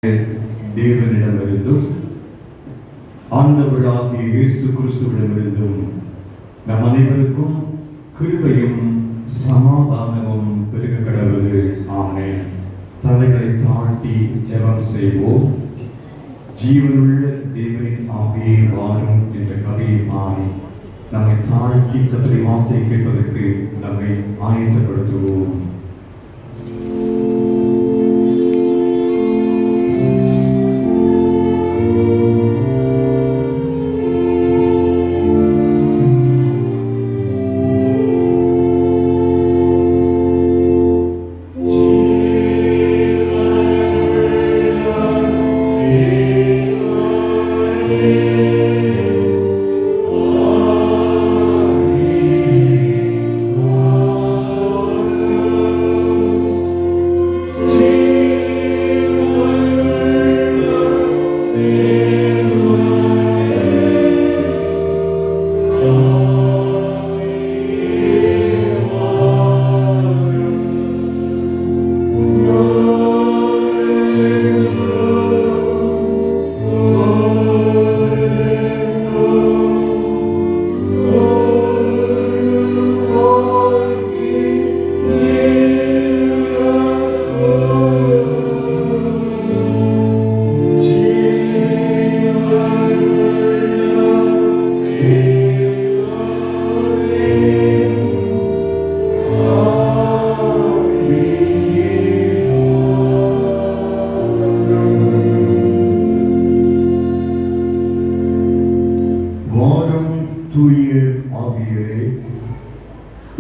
தேவனிடமிருந்தும் ஆண்டவராகிய இயேசு கிறிஸ்துவிடமிருந்தும் நம் அனைவருக்கும் கிருபையும் சமாதானமும் பெருக கடவுளே. ஆமென். தலைகளை தாழ்த்தி ஜெபம் செய்வோம். ஜீவனுள்ள தேவனின் ஆவியே வாரும் என்ற கவியை மாறி நம்மை தாழ்த்தி கர்த்தருடைய வார்த்தை கேட்பதற்கு நம்மை ஆயத்தப்படுத்துவோம்.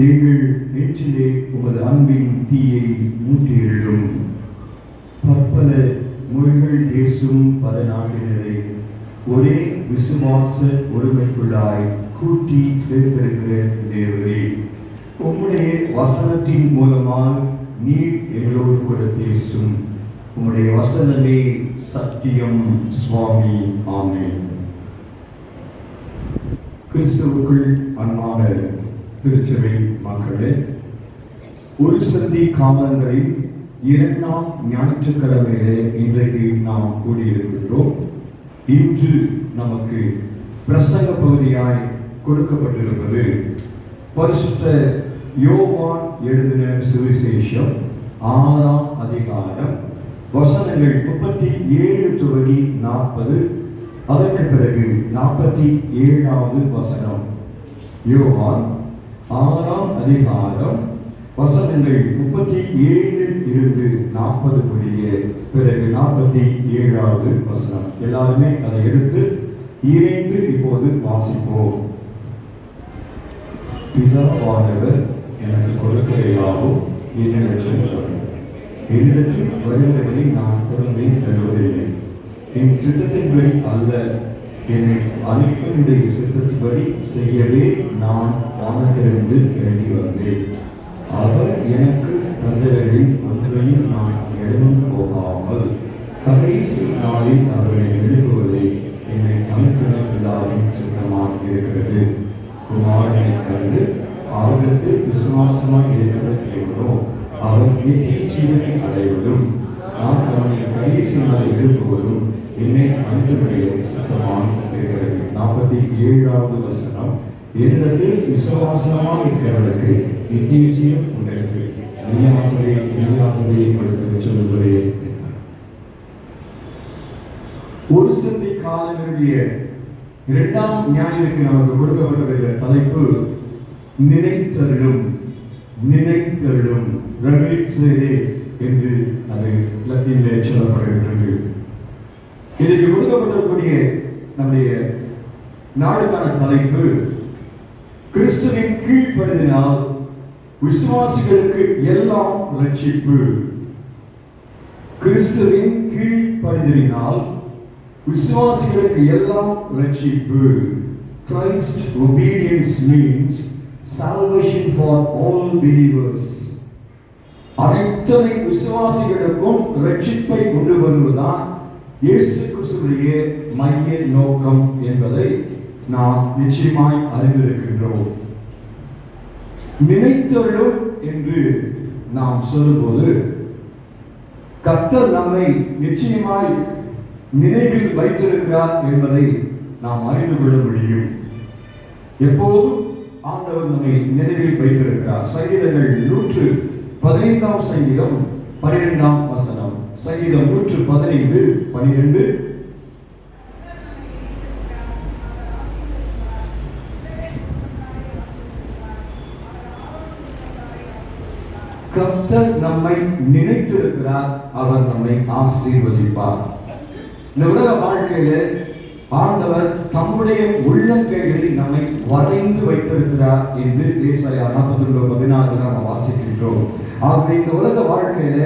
எங்கள் நெஞ்சிலே உமது அன்பின் தீயை மூட்டியிருளும். பற்பல மொழிகள் பேசும் பல நாட்டினரை ஒரே விசுவாச ஒருமைக்குள்ளாய் கூட்டி சேர்த்திருக்கிற தேவரே, உம்முடைய வசனத்தின் மூலமாக நீர் எங்களோடு கூட பேசும். உம்முடைய வசனமே சத்தியம் சுவாமி. ஆமென். கிறிஸ்துவுக்குள் அன்பான திருச்சபை மக்களே, ஒரு சந்தி காலங்களில் 2ஆம் ஞாயிற்றுக்கிழமையிலே இன்றைக்கு நாம் கூடியிருக்கின்றோம். இன்று நமக்கு பிரசங்க பகுதியாய் கொடுக்கப்பட்டிருப்பது பரிசுத்த யோவான் எழுதின சுவிசேஷம் 6ஆம் அதிகாரம் வசனங்கள் 37 துவங்கி 40, அதற்கு பிறகு 47வது வசனம். யோவான் 6ஆம் அதிகாரம் வசனங்கள் 37 இருந்து 40 முடிய, பிறகு 47வது வசனம். எல்லாருமே அதை எடுத்து இணைந்து இப்போது வாசிப்போம். பிதாவானவர் எனக்கு கொடுக்கிறதாகவும் என்னிடத்தில் வருகிறவரை நான் பொறுமை தருவதில்லை. என் சித்தத்தின்படி அல்ல, என்னை அனுப்பினுடைய சித்தத்தின்படி செய்யவே நான் வானத்திலிருந்து இறங்கி வந்தேன். அவர் எனக்கு தந்தவரில் ஒன்றையும் நான் எழுந்து போகாமல் கடைசி நாளில் அவர்களை எழுப்புவதை என்னை அனுப்பின பிதாவின் சித்தமாக இருக்கிறது. குமாரனை கண்டு அவருக்கு விசுவாசமாக இருக்கிறதோ அவர் நித்திய ஜீவனை அடைவதும் நான் அவனை கடைசி நாளில் எழுப்புவதும் என்னை அனுப்பினுடைய சித்தமாக இருக்கிறது. 47வது வசனம். என்னிடத்தில் விசுவாசமாக இருக்கிறவர்களுக்கு நித்திய ஜீவன் உண்டாகிறது. மெய்யாகவே உங்களுக்கு சொல்லுகிறேன். ஒரு சந்தி காலங்களுடைய 2ஆம் ஞாயிற்கு நமக்கு கொடுக்கப்பட்டுள்ள தலைப்பு நினைத்தருளும். நினைத்தருளும் ரமிட்சேரே என்று அது லத்தீனிலே சொல்லப்படுகின்றது. இதற்கு கொடுக்கப்படக்கூடிய நம்முடைய நாளுக்கான தலைப்பு கிறிஸ்துவின் கீழ்ப்படிதலினால் விசுவாசிகளுக்கு எல்லாம் ரட்சிப்பு. கிறிஸ்துவின் கீழ்ப்படிதலினால் விசுவாசிகளுக்கு எல்லாம் ரட்சிப்பு. Christ obedience means salvation for all believers. அனைத்து விசுவாசிகளுக்கும் ரட்சிப்பை கொண்டு வருவதுதான் இயேசு கிறிஸ்துவினுடைய மைய நோக்கம் என்பதை நாம் நிச்சயமாய் அறிந்திருக்கின்றோம். நினைத்தருளும் என்று நாம் சொல்லும்போது கர்த்தர் நம்மை நிச்சயமாய் நினைவில் வைத்திருக்கிறார் என்பதை நாம் அறிந்து கொள்ள முடியும். எப்போதும் ஆண்டவர் நம்மை நினைவில் வைத்திருக்கிறார். சங்கீதங்கள் 115 சங்கீதம் 12 வசனம். சங்கீதம் 115 12. கர்த்தர் நம்மை நினைத்திருக்கிறார், அவர் நம்மை ஆசீர்வதிப்பார். இந்த உலக வாழ்க்கையில ஆண்டவர் தம்முடைய உள்ளங்கைகளில் நம்மை வரைந்து வைத்திருக்கிறார் என்று ஏசாயா 41:14 நாம் வாசிக்கின்றோம். ஆகவே இந்த உலக வாழ்க்கையில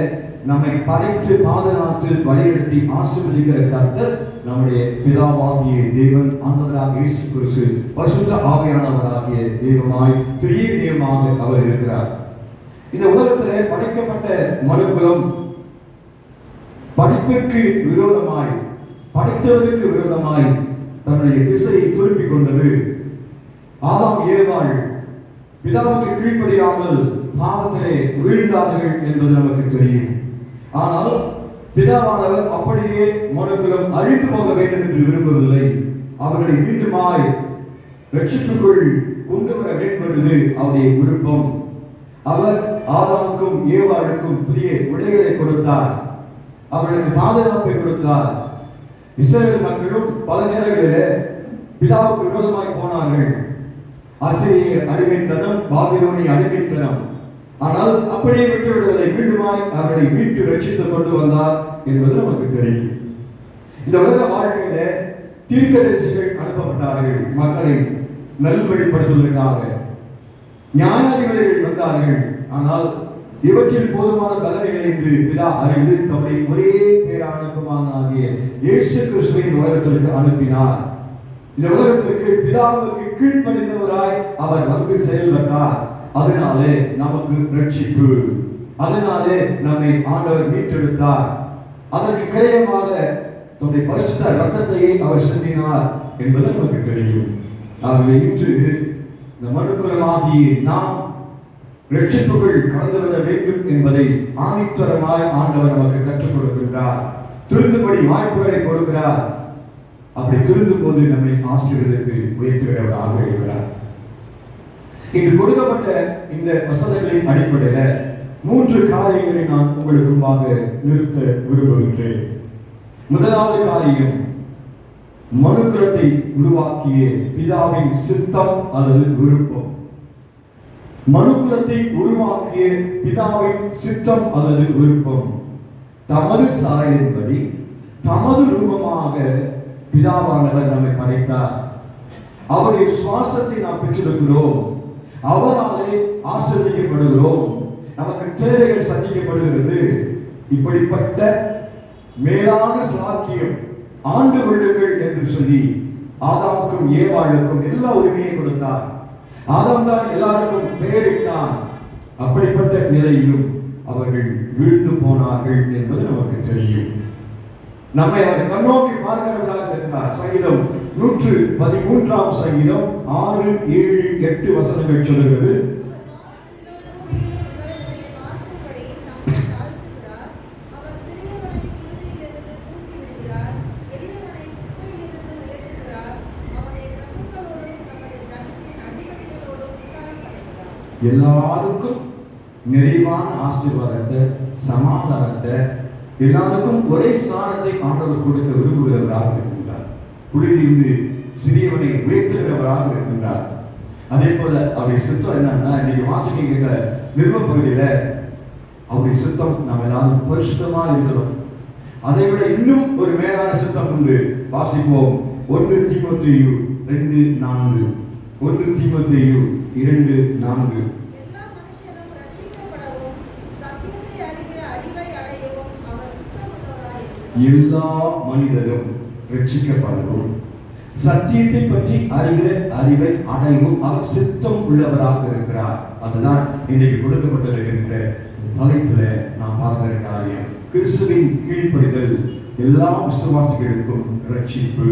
நம்மை படைத்து பாதுகாத்து வழிநடத்தி ஆசீர்வதிக்கிற கர்த்தர் நம்முடைய பிதாவாகிய தேவன், ஆண்டவராகிய இயேசு கிறிஸ்து, பரிசுத்த ஆவியானவராகிய தெய்வமாய் திரியேகமாக அவர் இருக்கிறார். இந்த உலகத்திலே படைக்கப்பட்ட மனுக்குலம் படிப்பிற்கு விரோதமாய், படைத்தவருக்கு விரோதமாய் தன்னுடைய திசையை திருப்பிக் கொண்டது. ஆதாம் ஏவாள் பிதாவுக்கு கீழ்ப்படியாமல் பாவத்திலே வீழ்ந்தார்கள் என்பது நமக்கு தெரியும். ஆனால் பிதாவானவர் அப்படியே மனுக்குலம் அழிந்து போக வேண்டும் என்று விரும்பவில்லை. அவர்களை மீண்டுமாய் ரட்சிப்புக்குள் கொண்டு வர வேண்டுவது அவருடைய விருப்பம். அவர் ஆதாமுக்கும் ஏவாளுக்கும் புதிய உடைகளை கொடுத்தார், அவர்களுக்கு பாதுகாப்பை கொடுத்தார். இஸ்ரவேல் மக்களும் பல நேரங்களிலே பிதாவுக்கு விரோதமாய் போனார்கள். அசீரிய அடிமைத்தனம், பாபிலோனிய அடிமைத்தனம். ஆனால் அப்படியே விட்டுவிடுவதை மீண்டுமாய் அவர்களை மீட்டு ரட்சித்துக் கொண்டு வந்தார் என்பது நமக்கு தெரியும். இந்த உலக வாழ்க்கையில தீர்க்கதரிசிகள் அனுப்பப்பட்டார்கள் மக்களை நல்வழிப்படுத்துவதற்காக. நியாயாதிபதிகள் வந்தார்கள். ஆனால் இவற்றில் போதுமான பலன்களை என்று பிதா அறிந்து தம்முடைய ஒரே பேரான குமாரனாகிய இயேசு கிறிஸ்துவின் உலகத்திற்கு அனுப்பினார். இந்த உலகத்திற்கு பிதாவுக்கு கீழ்ப்படிந்தவராய் அவர் வந்து செயல்பட்டார். அதனாலே நமக்கு ரட்சிப்பு, அதனாலே நம்மை ஆண்டவர் மீட்டெடுத்தார். அதற்கு கிரயமாக தம்முடைய பரிசுத்த இரத்தத்தையே அவர் சிந்தினார் என்பது நமக்கு தெரியும். ஆகவே இன்று இந்த மனுக்குலமாகிய நாம் ரட்சிப்புகள் கடந்து வர வேண்டும் என்பதை ஆணித்தரமாய் ஆண்டவர் நமக்கு கற்றுக் கொடுக்கின்றார். திருந்தும்படி வாய்ப்புகளை கொடுக்கிறார். அப்படி திருந்தும் போது நம்மை ஆசீர்வதித்து உயர்த்துகிறவராக இருக்கிறார். இன்று கொடுக்கப்பட்ட இந்த வசனங்களின் அடிப்படையில் 3 காரியங்களை நான் உங்களுக்கு முன்பாக நிறுத்த விரும்புகின்றேன். முதலாவது காரியம், மனுக்குலத்தை உருவாக்கிய பிதாவின் சித்தம் அல்லது விருப்பம். மனுக்குலத்தை உருவாக்கிய பிதாவின் சித்தம் அல்லது விருப்பம். தமது சாயலின்படி தமது ரூபமாக பிதாவானவர் நம்மை படைத்தார். அவருடைய சுவாசத்தை நாம் பெற்றிருக்கிறோம். அவராலே ஆசீர்வதிக்கப்படுகிறோம். நமக்கு தேவைகள் சந்திக்கப்படுகிறது. இப்படிப்பட்ட மேலான சாக்கியம் ஆண்டு கொள்ளுங்கள் என்று சொல்லி ஆதாமுக்கும் ஏவாளுக்கும் எல்லா உரிமையை கொடுத்தார். ஆதாம் தான் எல்லாருக்கும் பெயரிட்டான். அப்படிப்பட்ட நிலையிலும் அவர்கள் வீழ்ந்து போனார்கள் என்பது நமக்கு தெரியும். நம்மை அவர் கண்ணோக்கி பார்க்கிறவர்களாக இருக்கிறார். சங்கீதம் 113 சங்கீதம் 6, 7, 8 வசனங்கள் சொல்கிறது. எல்லாருக்கும் நிறைவான ஆசீர்வாதத்தை, சமாதானத்தை, எல்லாருக்கும் ஒரே ஸ்தானத்தை ஆண்டவர் கொடுக்க விரும்புகிறவராக இருக்கின்றார். குளிரிலிருந்து சிறியவனை உயர்த்துகிறவராக இருக்கின்றார். அதே போல அவருடைய சித்தம் என்னன்னா, இன்னைக்கு வாசிக்கின்ற நிறுவ பகுதியில அவருடைய சித்தம் நாம் எல்லாரும் பரிசுத்தமா இருக்கிறோம். அதை விட இன்னும் ஒரு மேலான சித்தம் உண்டு. வாசிப்போம். 1 தீமோத்தேயு 2:4. 1 தீமோத்தேயு 2:4. எல்லா மனிதரும் ரட்சிக்கப்படவும் சத்தியத்தை பற்றி அறிகிற அறிவை அடையவும் அவர் சித்தம் உள்ளவராக இருக்கிறார். அதுதான் இன்றைக்கு கொடுக்கப்பட்டிருக்கின்ற தலைப்புல நாம் பார்க்கிற காரியம். கிறிஸ்துவின் கீழ்ப்படிதல் எல்லா விசுவாசிகளுக்கும் ரட்சிப்பு.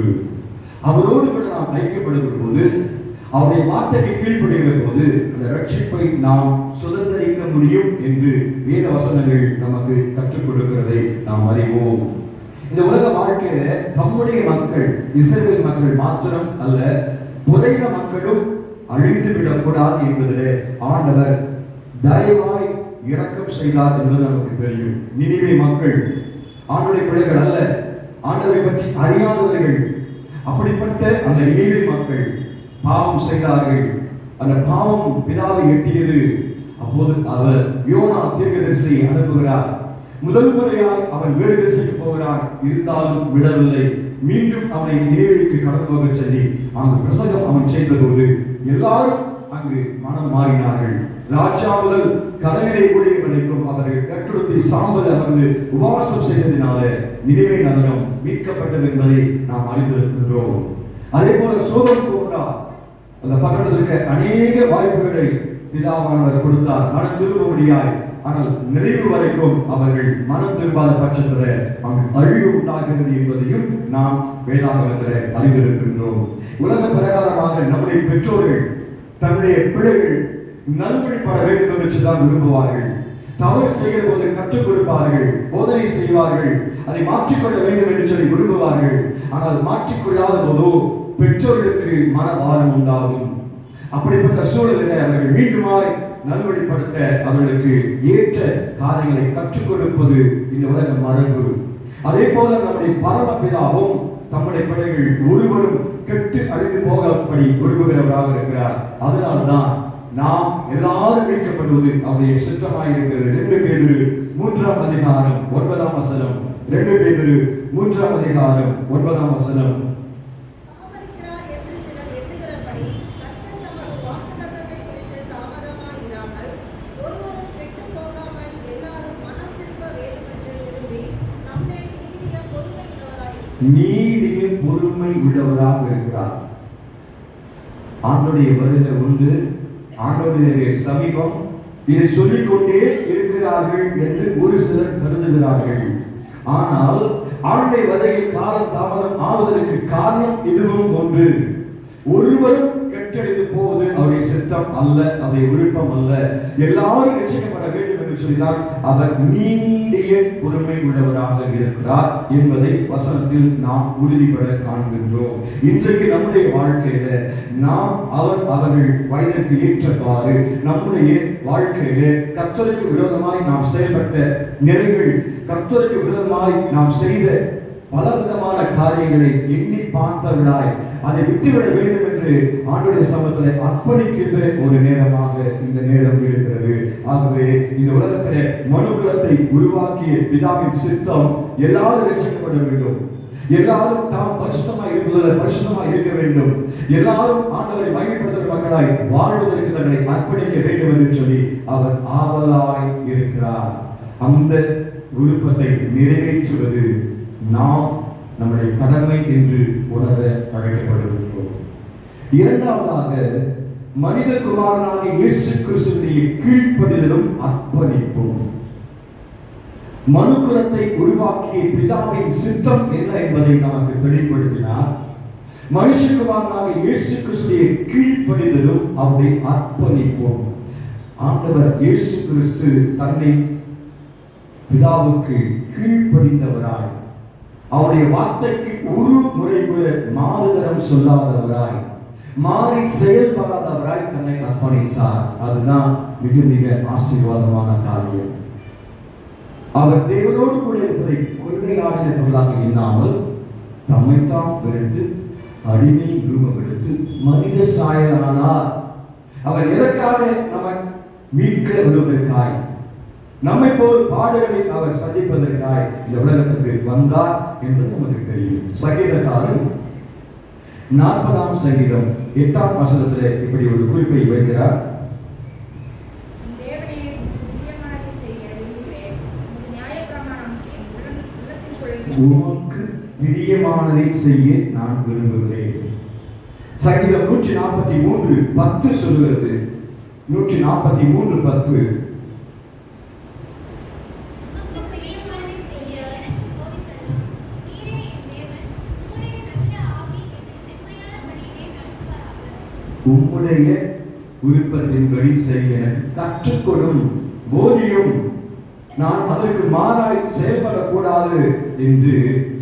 அவரோடு கூட நாம் ஐக்கியப்படுகிற போது, அவருடைய வார்த்தைக்கு கீழ்ப்படுகிற போது அந்த ரட்சிப்பை நாம் சுதந்திரிக்க முடியும் என்று வேத வசனங்கள் நமக்கு கற்றுக் கொடுக்கிறதை நாம் அறிவோம். இந்த உலக வாழ்க்கையில தம்முடைய மக்கள், இஸ்ரவேல் மக்கள் மாத்திரம் அல்ல, புதைந்த மக்களும் அழிந்து விடக்கூடாது என்பதிலே ஆண்டவர் தயவாய் இரக்கம் செய்தார் என்பது நமக்கு தெரியும். நினிவே மக்கள் ஆண்டவருடைய பிள்ளைகள் அல்ல, ஆண்டவரை பற்றி அறியாதவர்கள். அப்படிப்பட்ட அந்த நினிவே மக்கள் பாவம் செய்தார்கள். அந்த பாவம் பிதாவை எட்டியது. அப்போது அவர் யோனா தீர்க்கதரிசியை அனுப்புகிறார். முதல் முறையாய் அவன் வேறு திசைக்கு போகிறான். இருந்தாலும் விடவில்லை. மீண்டும் அவனை நினைவுக்கு கடந்து போக சொல்லி அந்த பிரசங்கம் அவன் செய்தபோது எல்லாரும் அங்கு மனம் மாறினார்கள். ராஜா முதல் கடலிலே கூடிய வரைக்கும் அவர்கள் கட்டுடுத்தி சாம்பல் அமர்ந்து உபவாசம் செய்ததினால நினைவே நகரம் மீட்கப்பட்டது என்பதை நாம் அறிந்திருக்கின்றோம். அதே போல சோதம் கோபுரா அந்த பக்கத்தில் இருக்க அநேக வாய்ப்புகளை பிதாவானவர் கொடுத்தார் மனம் திரும்பும்படியாய். ஆனால் நிறைவு வரைக்கும் அவர்கள் மனம் திரும்பாத பட்சத்தில் அங்கு அழிவு உண்டாகிறது என்பதையும் நாம் வேதாகமத்தில் அறிந்திருக்கின்றோம். உலக பிரகாரமாக நம்முடைய பெற்றோர்கள் தன்னுடைய பிள்ளைகள் நல்வழிப்பட வேண்டும் என்று தான் விரும்புவார்கள். தவறு செய்கிற போது கற்றுக் கொடுப்பார்கள், போதனை செய்வார்கள், அதை மாற்றிக்கொள்ள வேண்டும் என்று சொல்லி விரும்புவார்கள். ஆனால் மாற்றிக்கொள்ளாத போதோ பெற்றோர்களுக்கு மனபாரம் உண்டாகும். அப்படிப்பட்ட சூழலில் அவர்கள் மீண்டுமாய் நல்வழிப்படுத்த அவர்களுக்கு ஏற்ற காரியங்களை கற்றுக் கொடுப்பது இந்த உலக மரபு. அதே போல நம்முடைய பரமபிதாவும் தம்முடைய பிள்ளைகள் ஒருவரும் கெட்டு அழிந்து போகப்படி விரும்புகிறவராக இருக்கிறார். அதனால்தான் நாம் எல்லாரும் மீட்கப்படுவது அவருடைய சித்தமாய் இருக்கிறது. 2 பேதுரு 3ஆம் அதிகாரம் 9ஆம் வசனம். 2 பேதுரு 3ஆம் அதிகாரம் 9ஆம் வசனம். நீடிய பொறுமை உள்ளவராக இருக்கிறார். ஆண்டோடைய வருகை உண்டு, ஆண்டோடைய சமீபம், இதை சொல்லிக்கொண்டே இருக்கிறார்கள் என்று ஒரு சிலர் கருதுகிறார்கள். ஆனால் ஆண்டை வருகை காலம் தாமதம் ஆவதற்கு காரணம் இதுவும் ஒன்று. ஒருவரும் கெட்டடைந்து போவது அவருடைய சித்தம் அல்ல, அதை விருப்பம் அல்ல. எல்லாரும் ரட்சிக்கப்பட வேண்டும் என்று சொல்லினால் அவர் நீடிய பொறுமை உள்ளவராக இருக்கிறார் என்பதை வசனத்தில் நாம் உறுதிபட காண்கின்றோம். இன்றைக்கு நம்முடைய வாழ்க்கையில நாம் அவர்கள் வயதிற்கு ஏற்றவாறு நம்முடைய வாழ்க்கையில கர்த்தருக்கு விரோதமாய் நாம் செயல்பட்ட நிலைகள், கர்த்தருக்கு விரோதமாய் நாம் செய்த பல விதமான காரியங்களை எண்ணி பார்த்தவர்களாய் அதை விட்டுவிட வேண்டும் என்று ஆண்டவருடைய சமூகத்தில் அர்ப்பணிக்கின்ற ஒரு நேரமாக இந்த நேரம் இருக்கிறது. ஆகவே இந்த உலகத்திலே மனுக்குலத்தை உருவாக்கிய பிதாவின் சித்தம் எல்லாரும் ரட்சிக்கப்பட வேண்டும், எல்லாரும் தாம் பரிசுத்தமாய் இருப்பதில் பரிசுத்தமாய் இருக்க வேண்டும், எல்லாரும் ஆண்டவரை மகிமைப்படுத்துகிற மக்களாய் வாழ்வதற்கு தங்களை அர்ப்பணிக்க வேண்டும் என்று சொல்லி அவர் ஆவலாய் இருக்கிறார். அந்த விருப்பத்தை நிறைவேற்றுவது நாம் நம்முடைய கடமை என்று உணர அழைக்கப்படுகின்றோம். இரண்டாவதாக மனித குமாரனான இயேசு கிறிஸ்துவின் கீழ்ப்படிதலும் அர்ப்பணிப்பும். மனுக்குலத்தை உருவாக்கிய பிதாவின் சித்தம் என்ன என்பதை நமக்கு தெளிவுபடுத்தினார். மனுஷகுமாரனாக இயேசு கிறிஸ்துவின் கீழ்ப்படிதலும் அவருடைய அர்ப்பணிப்பும். ஆண்டவர் இயேசு கிறிஸ்து தன்னை பிதாவுக்கு கீழ்ப்படிந்தவராய், அவருடைய வார்த்தைக்கு ஒரு முறை கூட மாறுதரம் சொல்லாதவராய், மாறி செயல்படாதவராய் தன்னை அர்ப்பணித்தார். அதுதான் மிக மிக ஆசீர்வாதமான காரியம். அவர் தேவனோடு கூட இருப்பதை கொள்ளையாடினவர்களாக எண்ணாமல் தம்மைத்தான் வெறுத்து அடிமை ரூபம் எடுத்து மனித சாயலானார். அவர் எதற்காக நம்மை மீட்க வருவதற்காய், நம்மை போல் பாடுகளை அவர் சந்திப்பதற்காய் இந்த உலகத்திற்கு வந்தார் என்று நமக்கு தெரியும். சங்கீதக்காரன் 40ஆம் சங்கீதம் 8ஆம் வசனத்தில் இப்படி ஒரு குறிப்பை வைக்கிறார். உமக்கு பிரியமானதை செய்ய நான் விரும்புகிறேன். சங்கீதம் 143:10 சொல்கிறது. 143:10 உம்முடைய விருப்பத்தின்படி செய்ய எனக்கு கற்றுக்கொடும். போதியும் நான் அதற்கு மாறாய் செயல்படக்கூடாது என்று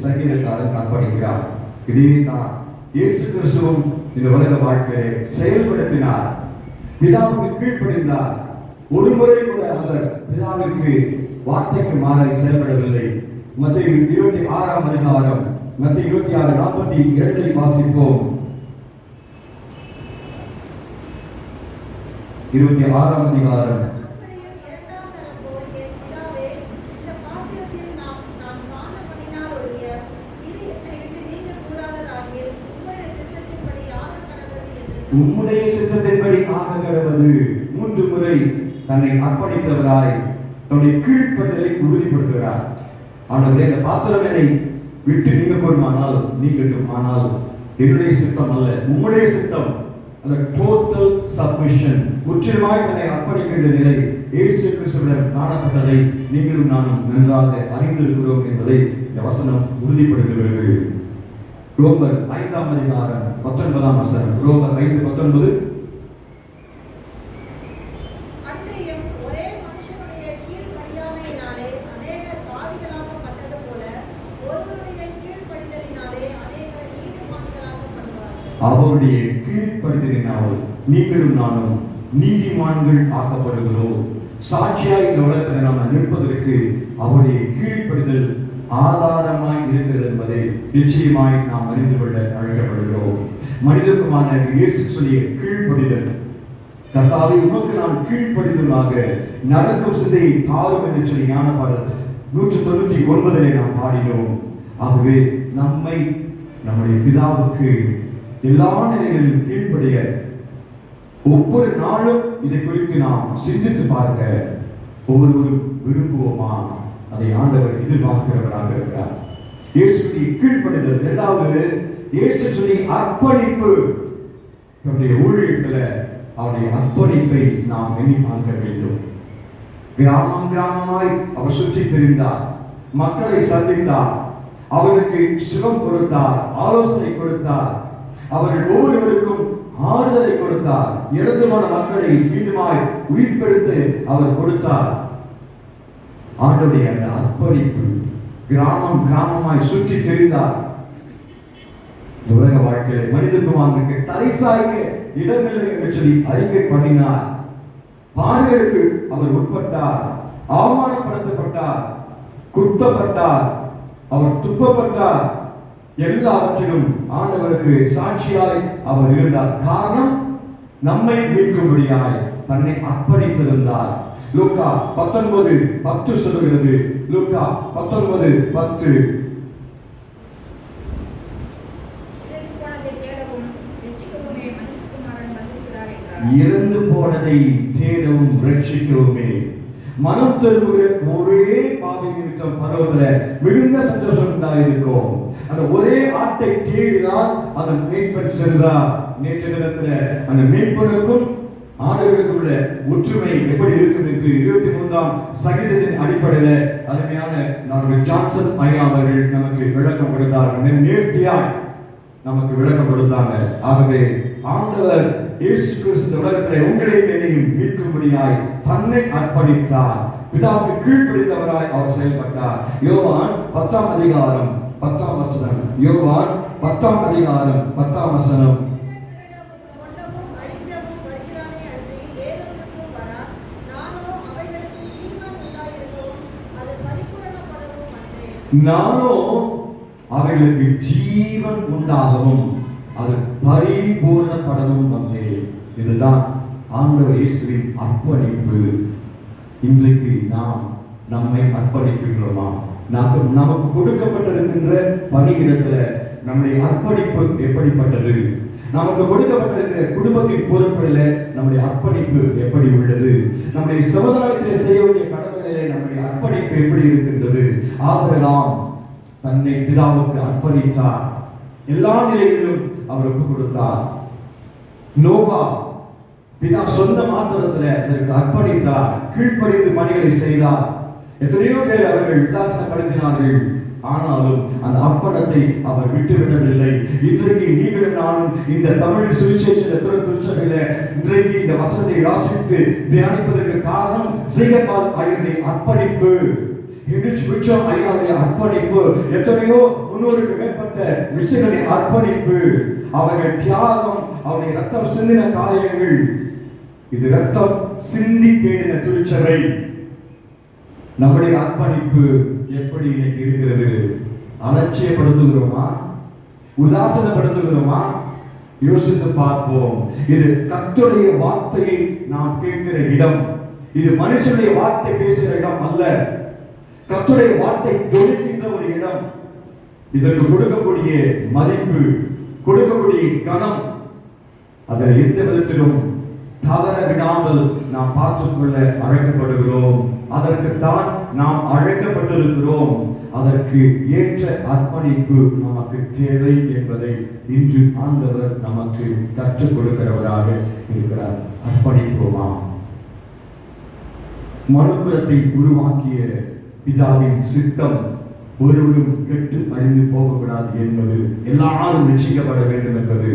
சங்கீதக்காரன் அர்ப்பணிக்கிறார். இதே தான் இயேசு கிறிஸ்துவும் இந்த உலக வாழ்க்கையை செயல்படுத்தினார். பிதாவுக்கு கீழ்ப்படிந்தார். ஒரு முறை கூட அவர் பிதாவிற்கு வார்த்தைக்கு மாறாய் செயல்படவில்லை. மத்தேயு 26ஆம் அதிகாரம் மத்தேயு 26:42 வாசிப்போம். 26ஆம் அதிகாரம். உம்முடைய சித்தத்தின்படி ஆக கடவது. 3 முறை தன்னை அர்ப்பணித்தவராய் தன்னுடைய கீழ்ப்படிதலை உறுதிப்படுத்துகிறார். ஆண்டவரே, இந்த பாத்திரம் என்னை விட்டு நீங்க போடுமானால் நீங்கட்டும், ஆனால் என்னுடைய சித்தம் அல்ல உம்முடைய சித்தம். அந்த டோட்டல் சப்மிஷன், முற்றிலுமாய் தன்னை அர்ப்பணிக்கின்ற நிலை இயேசு கிறிஸ்துவிடம் காணப்பட்டதை நீங்களும் நானும் நன்றாக அறிந்திருக்கிறோம் என்பதை இந்த வசனம் உறுதிப்படுத்துகிறது. ரோமர் 5ஆம் அதிகாரம் 19ஆம் வசனம். ரோமர் 5:19. அவருடைய கீழ்ப்படிதலினால் நீங்களும் நானும் நீதிமான்கள் ஆக்கப்படுகிறோம். சாட்சியாய் இந்த உலகத்தில் நாம் நிற்பதற்கு அவருடைய கீழ்ப்படிதல் ஆதாரமாய் இருக்கிறது என்பதை நிச்சயமாய் நாம் அறிந்து கொள்ள அழைக்கப்படுகிறோம். மனிதகுமாரனான இயேசு சொல்லிய கீழ்ப்படிதல், கர்த்தாவே உமக்கு நான் கீழ்ப்படிதலாக நடக்கும் சிந்தையை தாரும் என்று சொல்லி ஞான பாடல் 199 நாம் பாடினோம். ஆகவே நம்மை நம்முடைய பிதாவுக்கு எல்லா நிலைகளிலும் கீழ்ப்படிய ஒவ்வொரு நாளும் இதை குறித்து நாம் சிந்தித்து பார்க்க ஒவ்வொருவரும் விரும்புவோமா? அதை ஆண்டவர் எதிர்பார்க்கிறவராக இருக்கிறார். இயேசுவை கீழ்ப்படிதல். இரண்டாவது, இயேசு சொல்லி அர்ப்பணிப்பு. தன்னுடைய ஊழியத்தில் அவருடைய அர்ப்பணிப்பை நாம் எண்ணி பார்க்க வேண்டும். கிராமம் கிராமமாய் அவர் சுற்றி திரிந்தார், மக்களை சந்தித்தார், அவர்களுக்கு சுகம் கொடுத்தார், ஆலோசனை கொடுத்தார், அவர்கள் ஒவ்வொருவருக்கும் ஆறுதலை கொடுத்தார், இறந்து போன மக்களை மீண்டுமாய் உயிர்ப்பெடுத்து அவர் கொடுத்தார். ஆண்டவருடைய அந்த அர்ப்பணிப்பு, கிராமம் கிராமமாய் சுற்றி தெரிந்தார். உலக வாழ்க்கையில மனிதகுமாரனுக்கு தலை சாய்க்க இடமில்லை என்று சொல்லி அறிக்கை பண்ணினார். பாடுகளுக்கு அவர் உட்பட்டார், அவமானப்படுத்தப்பட்டார், குத்தப்பட்டார், அவர் துப்பப்பட்டார். எல்லாவற்றிலும் ஆண்டவருக்கு சாட்சியாய் அவர் இருந்தார். காரணம், நம்மை மீட்கும்படியாய் தன்னை அர்ப்பணித்திருந்தார். லூக்கா 19:10 சொல்கிறது. லூக்கா 19:10. இறந்து போனதை தேடவும் ரட்சிக்கிறோமே. மனம் திரும்புகிற ஒரே பாவி நிமித்தம் பரவத்தில் மிகுந்த சந்தோஷம் உண்டாயிருக்கும். அந்த ஒரே ஆட்டை தேடிதான் அந்த மேய்ப்பன் சென்றார். நேற்று தினத்துல அந்த மேய்ப்பனுக்கும் ஆண்டவருக்கும் உள்ள ஒற்றுமை எப்படி இருக்கும் என்று 23ஆம் சங்கீதத்தின் அடிப்படையில் அருமையான நாங்கள் ஜான்சன் ஐயா அவர்கள் நமக்கு விளக்கம் கொடுத்தார்கள். நேர்த்தியாய் நமக்கு விளக்கம் கொடுத்தாங்க. ஆகவே ஆண்டவர் இயேசு கிறிஸ்து உலகத்தில் உங்களை என்னையும் மீட்கும்படியாய் தன்னை அர்ப்பணித்தார். பிதாவுக்கு கீழ்ப்படிந்தவராய் அவர் செயல்பட்டார். யோவான் 10ஆம் அதிகாரம் 10ஆம் வசனம். யோவான் 10ஆம் அதிகாரம் 10ஆம் வசனம். நானோ அவைகளுக்கு ஜீவன் உண்டாகவும் அது பரிபூர்ணப்படவும் வந்தேன். இதுதான் ஆண்டவர் இயேசுவின் அர்ப்பணிப்பு. இன்றைக்கு நாம் நம்மை அர்ப்பணிக்கிறோமா? நமக்கு கொடுக்கப்பட்டிருக்கின்ற பணியிடத்துல நம்முடைய அர்ப்பணிப்பு எப்படிப்பட்டது? நமக்கு கொடுக்கப்பட்டிருக்கிற குடும்பத்தின் பொறுப்பில் நம்முடைய அர்ப்பணிப்பு எப்படி உள்ளது? நம்முடைய சமுதாயத்தில் செய்ய வேண்டிய கடமைகளிலே நம்முடைய அர்ப்பணிப்பு எப்படி இருக்கின்றது? ஆபிரகாம் தன்னை பிதாவுக்கு அர்ப்பணித்தார். எல்லா நிலைகளிலும் அவர் ஒப்புக் கொடுத்தார். நோவா பிதா சொந்த மாத்திரத்தில் அதற்கு அர்ப்பணித்தார், கீழ்ப்படிந்து பணிகளை செய்தார். எத்தனையோ பேர் அவர்கள் உதாசனப்படுத்தினார்கள். ஆனாலும் அந்த அர்ப்பணத்தை அவர் விட்டுவிடவில்லை. இன்றைக்கு நீங்களும் நானும் இந்த தமிழ் சுவிசேஷ திருச்சபையில இன்றைக்கு இந்த வசனத்தை வாசித்து தியானிப்பதற்கு காரணம் சேகர்பால் ஐயருடைய அர்ப்பணிப்பு, ஐயாவுடைய அர்ப்பணிப்பு, எத்தனையோ 300க்கு மேற்பட்ட விஷயங்களின் அர்ப்பணிப்பு, அவர்கள் தியாகம், அவருடைய ரத்தம் சிந்தின காரியங்கள். இது ரத்தம் சிந்தி தேடின திருச்சபை. நம்முடைய அர்ப்பணிப்பு எப்படி இன்னைக்கு இருக்கிறது? அலட்சியப்படுத்துகிறோமா? உதாசனப்படுத்துகிறோமா? யோசித்து பார்ப்போம். இது கர்த்தருடைய வார்த்தையை நாம் கேட்கிற இடம், இது மனுஷனுடைய வார்த்தை பேசுகிற இடம் அல்ல, கர்த்தருடைய வார்த்தை தொழிக்கின்ற ஒரு இடம். இதற்கு கொடுக்கக்கூடிய மதிப்பு, கொடுக்கக்கூடிய கணம், அதில் எந்த விதத்திலும் தவற விடாமல் நாம் பார்த்துக்கொள்ள அழைக்கப்படுகிறோம். அதற்குத்தான் நாம் அழைக்கப்பட்டிருக்கிறோம். அதற்கு ஏற்ற அர்ப்பணிப்பு நமக்கு தேவை என்பதை இன்று ஆண்டவர் நமக்கு கற்றுக் கொடுக்கிறவராக இருக்கிறார். அர்ப்பணிப்போமா? மனுக்குலத்தை உருவாக்கிய பிதாவின் சித்தம் ஒருவரும் கெட்டு அழிந்து போகக்கூடாது என்பது, எல்லாரும் ரட்சிக்கப்பட வேண்டும் என்பது,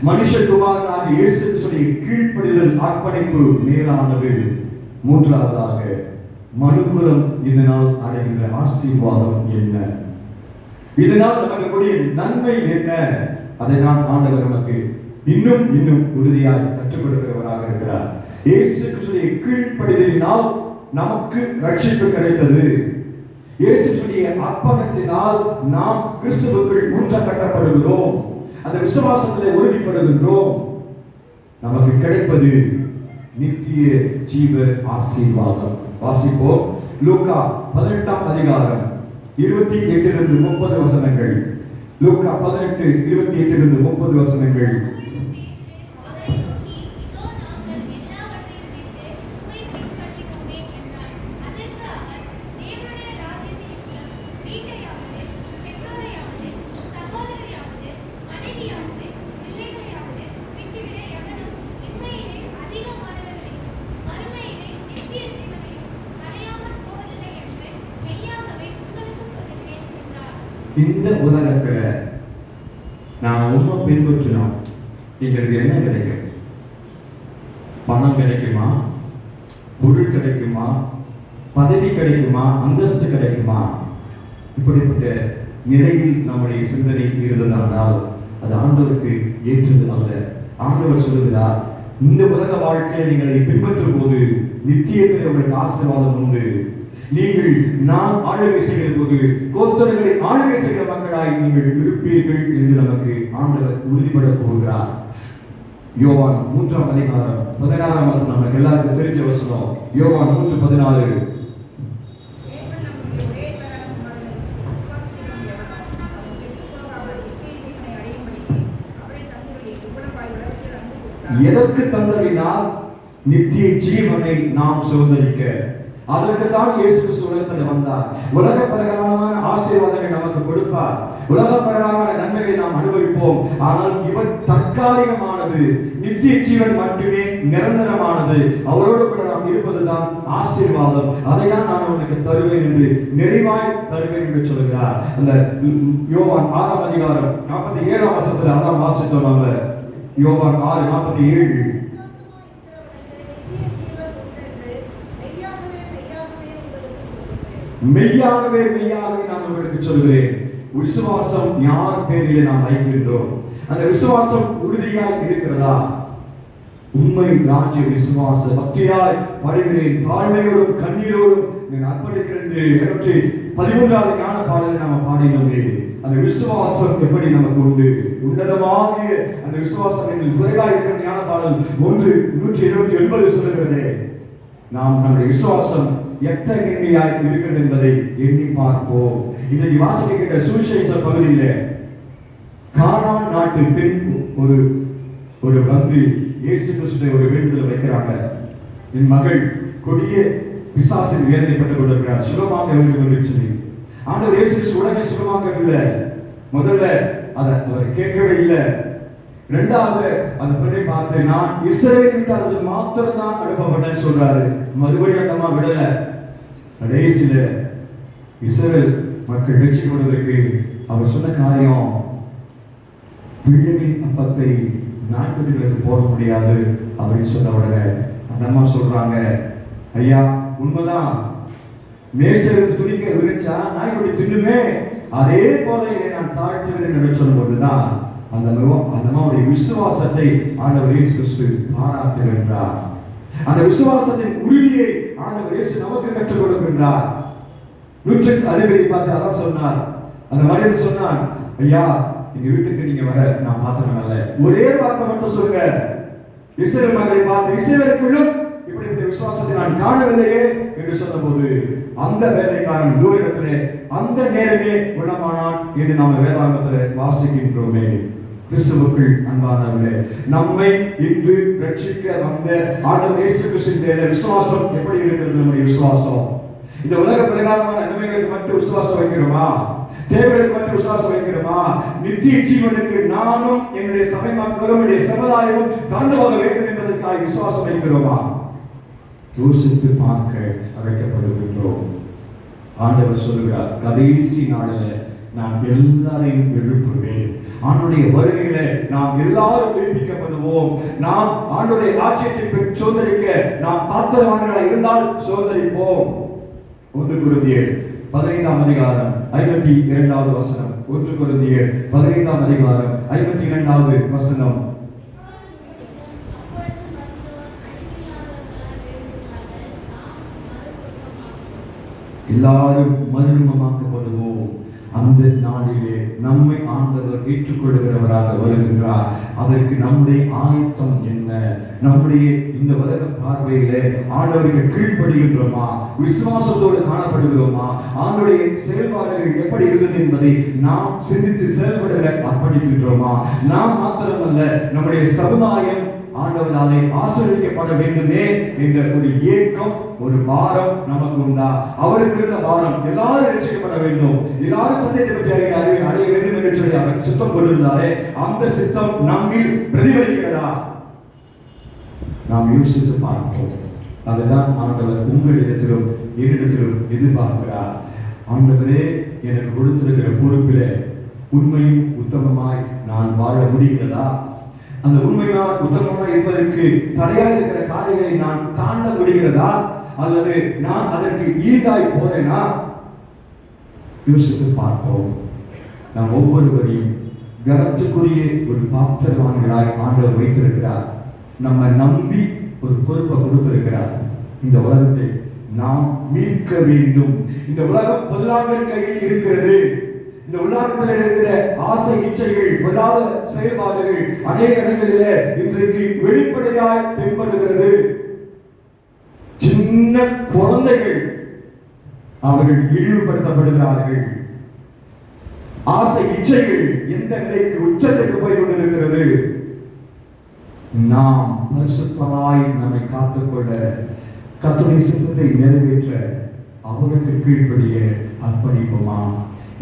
மனுஷகுமாரனாக இயேசு கிறிஸ்துவின் கீழ்ப்படிதல் அர்ப்பணிப்பு மேலானது. மூன்றாவதாக மனுக்குலம் இதனால் அடைகின்ற ஆசீர்வாதம் என்ன? இதனால் நமக்கு கூடிய நன்மை என்ன? அதை தான் ஆண்டவர் நமக்கு இன்னும் இன்னும் உறுதியாக கற்றுக் கொடுக்கிறவராக இருக்கிறார். இயேசு கிறிஸ்துவின் கீழ்ப்படிதலினால் நமக்கு ரட்சிப்பு கிடைத்தது. இயேசுவுடைய அர்ப்பணத்தினால் நாம் கிறிஸ்துவுக்குள் ஊன்ற கட்டப்படுகிறோம். அந்த விசுவாசத்திலே உறுதிப்படுகின்றோம். நமக்கு கிடைப்பது நித்திய ஜீவ ஆசீர்வாதம். வாசிப்போம். லூக்கா 18ஆம் அதிகாரம் 28 30 வசனங்கள். லூக்கா 18 28 30 வசனங்கள். இந்த உலகத்துல நான் உண்மை பின்பற்றினோம், எங்களுக்கு என்ன கிடைக்கும்? பணம் கிடைக்குமா? பொருள் கிடைக்குமா? பதவி கிடைக்குமா? அந்தஸ்து கிடைக்குமா? இப்படிப்பட்ட நிலையில் நம்முடைய சிந்தனை இருந்ததானால் அது ஆண்டவருக்கு ஏற்றது அல்ல. ஆண்டவர் சொல்லுகிறார், இந்த உலக வாழ்க்கையை நீங்கள் பின்பற்றும் போது நித்தியத்தில் உங்களுக்கு ஆசீர்வாதம் உண்டு. நீங்கள் நான் ஆளுகை செய்கிற போது கோத்தர்களை ஆளுகை செய்கிற மக்களாய் நீங்கள் இருப்பீர்கள் என்று நமக்கு ஆண்டவர் உறுதிப்பட போகிறார். யோவான் 3ஆம் அதிகாரம் 16ஆம் வசனம் நமக்கு எல்லாருக்கும் தெரிஞ்ச வசனம். யோவான் 3:16. எதற்கு தந்தறினால்? நித்திய ஜீவனை நாம் சுதந்திரிக்க. அதற்குத்தான் இயேசு கிறிஸ்து உலகத்தில் வந்தார். உலக பிரகாரமான ஆசீர்வாதங்களை நமக்கு கொடுப்பார், உலக பிரகாரமான நன்மைகளை நாம் அனுபவிப்போம். ஆனால் இவர் தற்காலிகமானது, நித்திய ஜீவன் மட்டுமே நிரந்தரமானது. அவரோடு கூட நாம் இருப்பதுதான் ஆசீர்வாதம். அதைதான் நான் உனக்கு தருவேன் என்று, நிறைவாய் தருவேன் என்று சொல்கிறார். அந்த யோவான் 6ஆம் அதிகாரம் 47ஆம் வசனத்தில் அதான் வாசித்தோம். நம்ம யோவான் 6:47. மெய்யாகவே மெய்யாகவே நான் உங்களுக்கு சொல்கிறேன், விசுவாசம் யார் பேரிலே நாம் வைக்கின்றோம், அந்த விசுவாசம் உறுதியாய் இருக்கிறதா? உண்மை ராஜ்ய விசுவாச பக்தியாய் வருகிறேன், தாழ்மையோடும் கண்ணீரோடும் நான் அர்ப்பணிக்கிறேன். 13வது ஞான பாடலை நாம் பாடினோமே, அந்த விசுவாசம் எப்படி நமக்கு உண்டு? உன்னதமாகிய அந்த விசுவாசம் எங்கள் குறைவாக இருக்கிற ஞான பாடல் 129 சொல்லுகிறதே. நாம் நம்முடைய விசுவாசம் எத்தகையாய் இருக்கிறது என்பதை எண்ணி பார்ப்போம். இன்றைக்கு வாசிக்கின்ற சுவிசேஷ பகுதியில கானான் நாட்டு பெண் ஒரு வந்து இயேசு கிறிஸ்துவை ஒரு வேண்டுதல் வைக்கிறாங்க. என் மகள் கொடிய பிசாசின் வேதனைப்பட்டுக் கொண்டிருக்கிறார், சுகமாக்க வேண்டும் என்று சொல்லி ஆண்டவர் இயேசு கிறிஸ்து உடனே சுகமாக்கவில்லை. முதல்ல அதை அவர் கேட்கவே இல்லை. இரண்டாவது அந்த பெண்ணை பார்த்து, நான் இஸ்ரவேல் வீட்டார்கள் மாத்திரம் தான் அனுப்பப்பட்டேன்னு சொல்றாரு. மறுபடியும் அந்த அம்மா விடல. கடைசியில இஸ்ரவேல் மக்கள் ரட்சிக்கப்படுவதற்கு அவர் சொன்ன காரியம், பிள்ளைகளின் அப்பத்தை நாய்க்குட்டிகளுக்கு போட முடியாது அப்படின்னு சொன்ன உடனே அந்த அம்மா சொல்றாங்க, ஐயா உண்மைதான், மேசையில் துணிக்க விரிச்சா நாய்க்குட்டி தின்னுமே, அதே போல என்னை நான் தாழ்த்துகிறேன் என்று சொல்லும்போதுதான் அந்த அம்மாவுடைய விசுவாசத்தை ஆண்டவர் இயேசு கிறிஸ்து பாராட்டுகின்றார். அந்த விசுவாசத்தின் உறுதியை ஆண்டவர் இயேசு நமக்கு கற்றுக் கொடுக்கின்றார். நூற்றுக்கு அதிபதி பார்த்து அதான் சொன்னார். அந்த மனிதன் சொன்னான், ஐயா எங்க வீட்டுக்கு நீங்க வர நான் பார்த்தேன் அல்ல, ஒரே வார்த்தை மட்டும் சொல்லுங்க, இஸ்ரவேல் மக்களை பார்த்து இஸ்ரவேலுக்குள்ளும் இப்படிப்பட்ட விசுவாசத்தை நான் காணவில்லையே என்று சொன்னபோது அந்த வேலைக்காரன் தூரத்திலே அந்த நேரமே குணமானான் என்று நாம் வேதாகமத்திலே வாசிக்கின்றோமே. கிறிஸ்துவுக்குள் அன்பானவர்களே, நம்மை இன்று ரட்சிக்க வந்த ஆண்டவர் இயேசு கிறிஸ்துவின் விசுவாசம் எப்படி இருக்கிறது? நம்முடைய விசுவாசம் இந்த உலக பிரகாரமான நன்மைகளுக்கு மட்டும் விசுவாசம் வைக்கிறோமா? தேவர்களுக்கு மட்டும் விசுவாசம் வைக்கிறோமா? நித்திய ஜீவனுக்கு நானும் என்னுடைய சபை மக்களும் என்னுடைய சமுதாயமும் கடந்து போக வேண்டும் என்பதற்காக விசுவாசம் வைக்கிறோமா? யோசித்து பார்க்க அழைக்கப்படுகின்றோம். ஆண்டவர் சொல்லுகிறார், கடைசி நாளில் நான் எல்லாரையும் எழுப்புவேன். ஆண்டுடைய வருகையில நாம் எல்லாரும் எழுப்பிக்கப்படுவோம். நாம் ஆண்டுடைய ராஜ்யத்தை பெற்று சோதரிக்க நாம் பாத்திரவான்களாக இருந்தால் சோதரிப்போம். 1 கொரிந்தியர் 15ஆம் அதிகாரம் 52வது வசனம். 1 கொரிந்தியர் 15ஆம் அதிகாரம் 52வது வசனம். எல்லாரும் மறுரூபமாக்கப்படுவோம். அந்த நாளிலே நம்மை ஆண்டவர் ஏற்றுக்கொள்கிறவராக வருகின்றார். அதற்கு நம்முடைய ஆயத்தம் என்ன? நம்முடைய இந்த உலக பார்வையிலே ஆண்டவருக்கு கீழ்ப்படுகின்றோமா? விசுவாசத்தோடு காணப்படுகிறோமா? ஆண்டவருடைய செயல்பாடுகள் எப்படி இருக்குது என்பதை நாம் சிந்தித்து செயல்படுகிற அர்ப்பணிக்கின்றோமா? நாம் மாத்திரமல்ல, நம்முடைய சமுதாயம் ஆண்டவராலே ஆசீர்வதிக்கப்பட வேண்டுமே என்ற ஒரு ஏக்கம், ஒரு பாரம் நமக்கு உண்டா? அவருக்கு இருந்த பாரம் எல்லாரும் ரட்சிக்கப்பட வேண்டும், எல்லாரும் சத்தியத்தை பற்றி அடைய வேண்டும் என்று சொல்லி அவர் சித்தம் கொண்டிருந்தாரே, அந்த சித்தம் நம்மில் பிரதிபலிக்கிறதா? நாம் யோசித்து பார்ப்போம். அதுதான் ஆண்டவர் உங்களிடத்திலும் என்னிடத்திலும் எதிர்பார்க்கிறார். ஆண்டவரே, எனக்கு கொடுத்திருக்கிற பொறுப்பிலே உண்மையும் உத்தமமாய் நான் வாழ முடிகிறதா? அந்த உண்மையாக உத்தமமாக இருப்பதற்கு தடையாக இருக்கிற காரியங்களை நான் தாண்ட முடிகிறதா? அல்லது நான் அதற்கு ஈடாய் போறேனா? யோசித்து பார்ப்போம். நாம் ஒவ்வொருவரையும் கனத்துக்குரிய ஒரு பாத்திரவான்களாய் ஆண்டவர் வைத்திருக்கிறார். நம்ம நம்பி ஒரு பொறுப்பை கொடுத்திருக்கிறார். இந்த உலகத்தை நாம் மீட்க வேண்டும். இந்த உலகம் பொல்லாதவன் கையில் இருக்கிறது. இந்த உலகத்தில் இருக்கிற ஆசை இச்சைகள், பொல்லாத செயல்பாடுகள் அநேக இடங்களிலே இன்றைக்கு வெளிப்படையாய் தென்படுகிறது. சின்ன குழந்தைகள் அவர்கள் இழிவுபடுத்தப்படுகிறார்கள். ஆசை இச்சைகள் எந்த நிலைக்கு உச்சத்துக்கு போய் கொண்டிருக்கிறது. நாம் பரிசுத்தமாய் நம்மை காத்துக்கொள்ள, கர்த்தருடைய சித்தத்தை நிறைவேற்ற அவருக்கு கீழ்ப்படிய அர்ப்பணிப்போமா?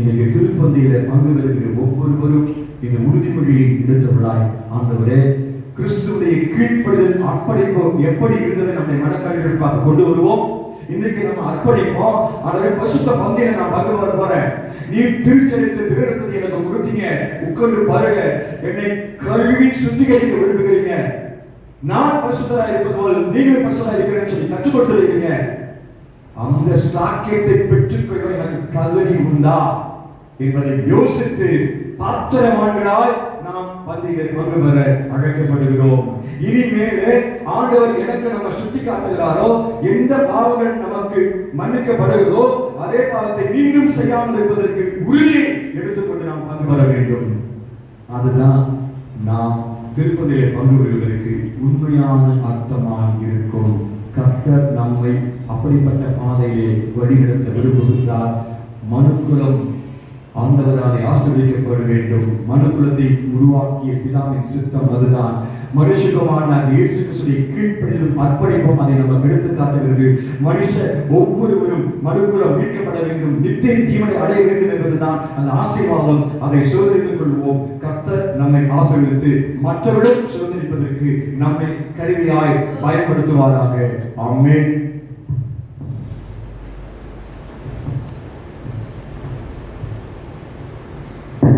இன்னைக்கு திருப்பந்தியில பங்கு பெறுகிற ஒவ்வொருவரும் இந்த உறுதிமொழியை எடுத்தவர்களாய், ஆண்டவரே, கிறிஸ்துவுடைய கீழ்ப்படிதல் அர்ப்பணிப்பு எப்படி இருந்தது நம்முடைய மனக்கண்கள் பார்த்து கொண்டு வருவோம். இன்னைக்கு நம்ம அர்ப்பணிப்போம். ஆண்டவரே, பரிசுத்த பந்தியில நான் பங்கு வர போறேன். நீ திருச்சரித்து பிறகு எனக்கு கொடுத்தீங்க, உட்கார்ந்து பாருங்க, என்னை கழுவி சுத்திகரிக்க விரும்புகிறீங்க. நான் பரிசுத்தராக இருப்பது போல் நீங்கள் பரிசுத்தராக இருக்கிறேன்னு சொல்லி கற்றுக் கொடுத்திருக்கீங்க. அந்த சாக்கியத்தை பெற்றுக்கொள்ள எனக்கு தகுதி உண்டா என்பதை யோசித்து பாத்திரவான்களாய் நாம் பந்தியில் பங்கு பெற அழைக்கப்படுகிறோம். இனிமேலே ஆண்டவர் எனக்கு நம்ம சுட்டி காட்டுகிறாரோ, எந்த பாவங்கள் நமக்கு மன்னிக்கப்படுகிறதோ அதே பாவத்தை மீண்டும் செய்யாமல் இருப்பதற்கு உறுதியை எடுத்துக்கொண்டு நாம் பங்கு பெற வேண்டும். அதுதான் நாம் திருப்பதியிலே பங்கு பெறுவதற்கு உண்மையான அர்த்தமாக இருக்கும். கர்த்தர் நம்மை அப்படிப்பட்ட பாதையிலே வழிநடத்த விரும்புகிறார். மனுக்குலம் ஆண்டவராலே ஆசீர்வதிக்கப்பட வேண்டும். மனுக்குலத்தை உருவாக்கிய பிதாவின் சித்தம் அதுதான். மனுஷகுமாரனான இயேசு கிறிஸ்துவின் கீழ்ப்படிதலும் அர்ப்பணிப்பும் அதை நமக்கு எடுத்து காட்டுகிறது. மனுஷர் ஒவ்வொருவரும் மனுக்குலம் மீட்கப்பட வேண்டும், நித்திய ஜீவனை அடைய வேண்டும் என்பதுதான் அந்த ஆசீர்வாதம். அதை சோதரித்துக் கொள்வோம். கர்த்தர் நம்மை ஆசீர்வதித்து மற்றவர்களும் சோதரிப்பதற்கு நம்மை கருவியாய் பயன்படுத்துவாராக. ஆமென்.